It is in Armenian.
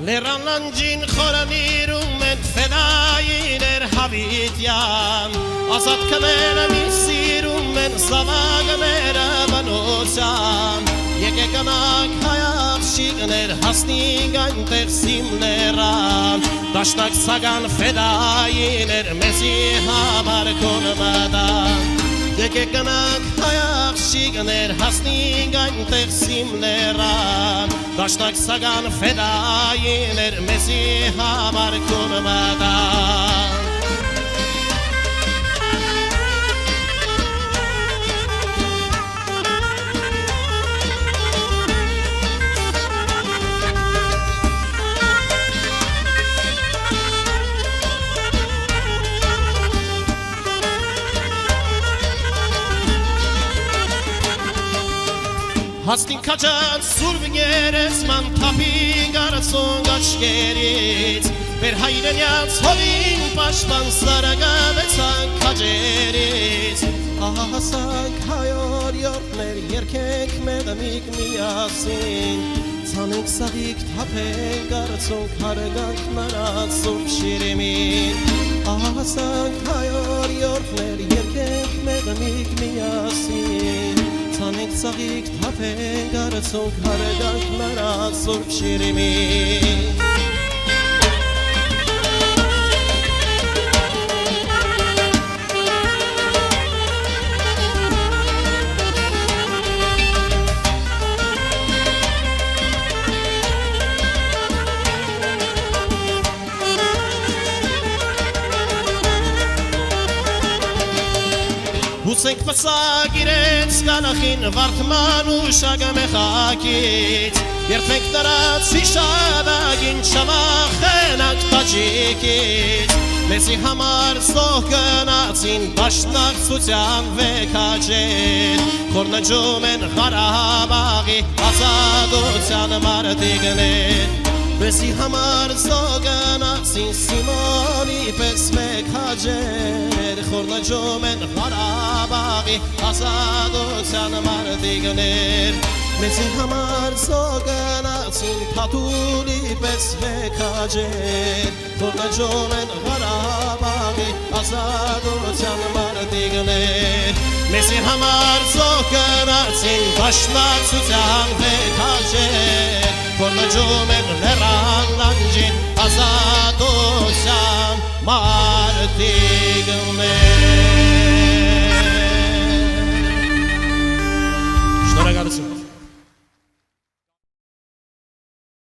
Լերանանջին խորանիրում են ֆեդայիներ հավիտյան Ազատ կները մի սիրում են զավագները բնոսյան Եկեք գնանք հայացիներ հասնենք այնտեղ սիմներան Դաշնակ սագան ֆեդայիներ մեզի համար կոնմադան Եկեք գնանք հայացիներ հասնենք այնտեղ սիմներան Դաշնակ սագան ֆեդայիներ մեզի համար կոնմադան Հասնին քաջան սուրբ գերեսման թափին գարացոն գաչկերից Մեր հայրենյաց հովին պաշտպան սարագավեցան քաջերից Ահասանք հայոր յորդներ երկենք մեղմիկ միասին Ցանենք սաղիք թափենք գարացոն քարգանք նրանց սուրբ շիրիմին Ահասանք հայոր յորդներ երկենք մեղմիկ միասին Ցանենք սաղիք թափենք գարացոն քարգանք նրանց սուրբ շիրիմին Հուսենք պսակ իրենց կանախին վարդման ու շագամեխակից Երդմենք նրանց հիշադագին չավախենակ տաջիկից Մեզի համար սող գնացին դաշնակցության վեքաջեր Խորնջում են Ղարաբաղի ազատության մարդիկներ Մեզի համար սող գնացին Սիմոնի պես վեքաջեր Խորնջում են Ղարաբաղի ազատության մարդիկներ Մեզի համար սող գնացին Թաթուլի պես վեքաջեր Խորնջում են Ղարաբաղի ազատության մարդիկներ Մեզի համար սող գնացին Դաշնակցության վեքաջեր Խորնջում են լերանանջին ազատության մարդիկներ